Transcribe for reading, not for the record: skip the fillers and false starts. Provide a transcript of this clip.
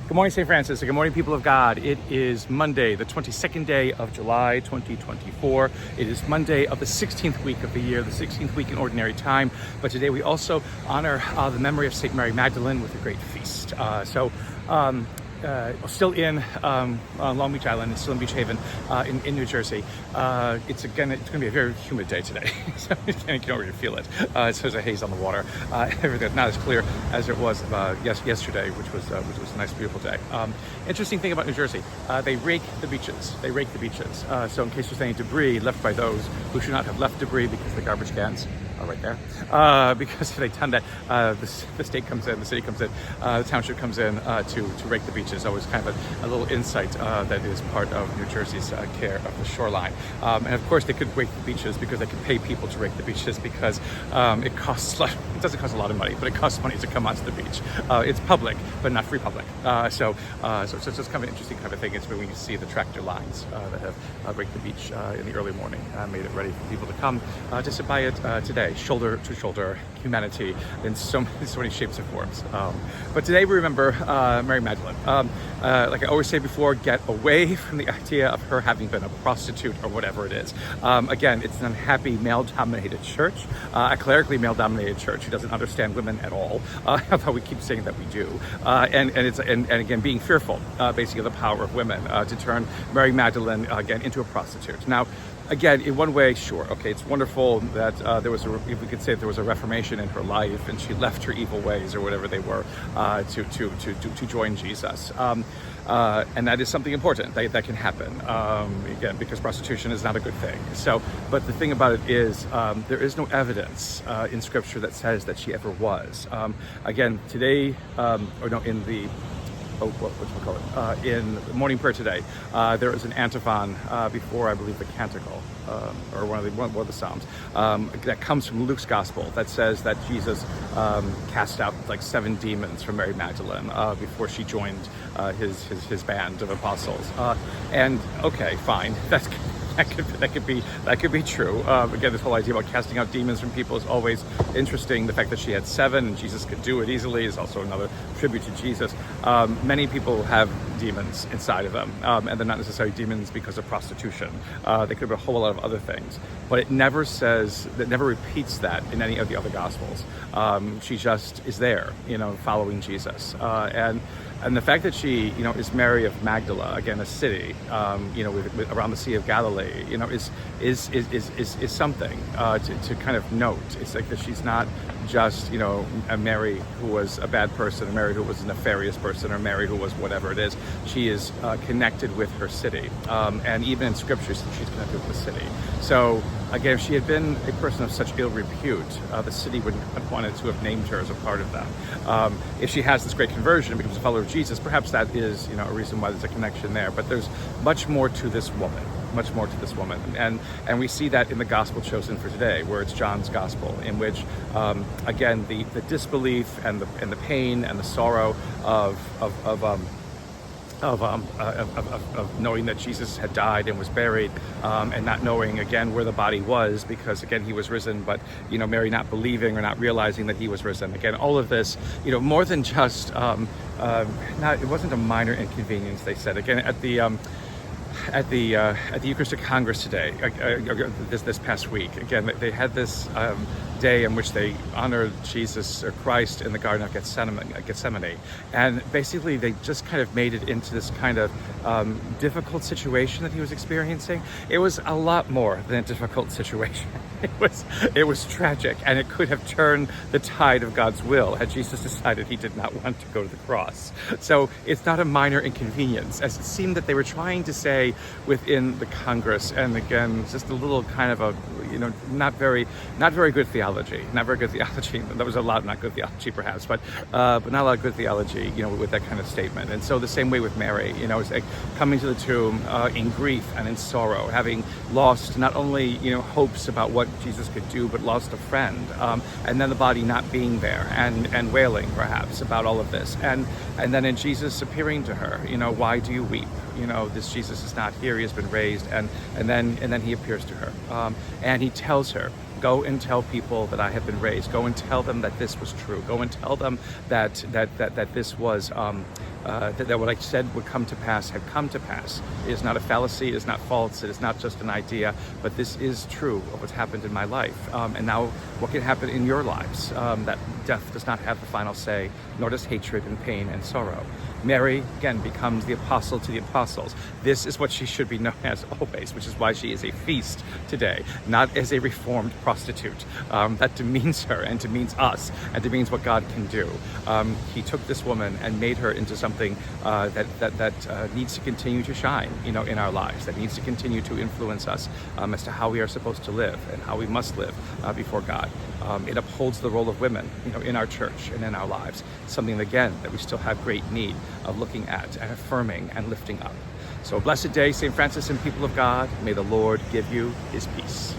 Good morning, St. Francis, and good morning, people of God. It is Monday, the 22nd day of July, 2024. It is Monday of the 16th week of the year, the 16th week in Ordinary Time. But today we also honor the memory of St. Mary Magdalene with a great feast. Still in Long Beach Island, still in Beach Haven, in New Jersey. It's going to be a very humid day today, so you can already feel it. So there's a haze on the water. Everything's not as clear as it was yesterday, which was a nice, beautiful day. Interesting thing about New Jersey, they rake the beaches. So in case there's any debris left by those who should not have left debris, because the garbage cans are right there, because if they done that, the state comes in, the city comes in, the township comes in to rake the beaches. Always kind of a little insight that is part of New Jersey's care of the shoreline. And of course they could rake the beaches because they could pay people to rake the beaches, because it doesn't cost a lot of money, but it costs money to come onto the beach. It's public, but not free public. So it's just kind of an interesting kind of thing. It's when you see the tractor lines that have raked the beach in the early morning, made it ready for people to come to sit by it today, shoulder to shoulder, humanity in so many shapes and forms. But today we remember Mary Magdalene. Like I always say before, get away from the idea of her having been a prostitute or whatever it is. Again, it's an unhappy male-dominated church, a clerically male-dominated church who doesn't understand women at all, although we keep saying that we do. And again, being fearful, basically, of the power of women to turn Mary Magdalene again into a prostitute. Now, again, in one way, sure, okay, it's wonderful that if we could say there was a reformation in her life and she left her evil ways or whatever they were to join Jesus. And that is something important that can happen, again, because prostitution is not a good thing. So, but the thing about it is, there is no evidence in Scripture that says that she ever was. Again, today, in the in the morning prayer today, there is an antiphon before, I believe, the canticle, or one of the Psalms, that comes from Luke's Gospel, that says that Jesus cast out like 7 demons from Mary Magdalene before she joined his band of apostles. And okay, fine, that could be true. Again, this whole idea about casting out demons from people is always interesting. The fact that she had 7 and Jesus could do it easily is also another tribute to Jesus. Many people have demons inside of them, and they're not necessarily demons because of prostitution. They could be a whole lot of other things, but it never repeats that in any of the other Gospels. She just is there, following Jesus, and the fact that she, is Mary of Magdala, again, a city, with around the Sea of Galilee, is something to kind of note. It's like that she's not just, a Mary who was a bad person, a Mary who was a nefarious person, or Mary who was whatever it is. She is connected with her city, and even in Scripture, she's connected with the city. So again, if she had been a person of such ill repute, the city wouldn't have wanted to have named her as a part of them. If she has this great conversion and becomes a follower of Jesus, perhaps that is, a reason why there's a connection there. But there's much more to this woman. And we see that in the gospel chosen for today, where it's John's gospel, in which again the disbelief and the pain and the sorrow of knowing that Jesus had died and was buried, and not knowing again where the body was, because again he was risen, but Mary not believing or not realizing that he was risen. Again, all of this, more than just it wasn't a minor inconvenience. They said again at the Eucharistic Congress today, this past week. Again, they had this day in which they honored Jesus or Christ in the Garden of Gethsemane, and basically they just kind of made it into this kind of difficult situation that he was experiencing. It was a lot more than a difficult situation. It was tragic, and it could have turned the tide of God's will had Jesus decided he did not want to go to the cross. So it's not a minor inconvenience, as it seemed that they were trying to say within the Congress. And again, just a little kind of a not very good theology. That was a lot of not good theology, perhaps, but not a lot of good theology, with that kind of statement. And so the same way with Mary, it's like coming to the tomb in grief and in sorrow, having lost not only hopes about what Jesus could do, but lost a friend, and then the body not being there, and wailing perhaps about all of this, and then in Jesus appearing to her, why do you weep? This Jesus is not here; he has been raised, and then he appears to her, and he tells her, go and tell people that I have been raised. Go and tell them that this was true. Go and tell them that this was that what I said would come to pass had come to pass. It is not a fallacy, it is not false, it is not just an idea, but this is true of what's happened in my life. And now what can happen in your lives, that death does not have the final say, nor does hatred and pain and sorrow. Mary, again, becomes the apostle to the apostles. This is what she should be known as always, which is why she is a feast today, not as a reformed prostitute. That demeans her and demeans us and demeans what God can do. He took this woman and made her into something that needs to continue to shine, in our lives, that needs to continue to influence us as to how we are supposed to live and how we must live before God. It upholds the role of women, in our church and in our lives. Something, again, that we still have great need of looking at and affirming and lifting up. So a blessed day, St. Francis and people of God. May the Lord give you his peace.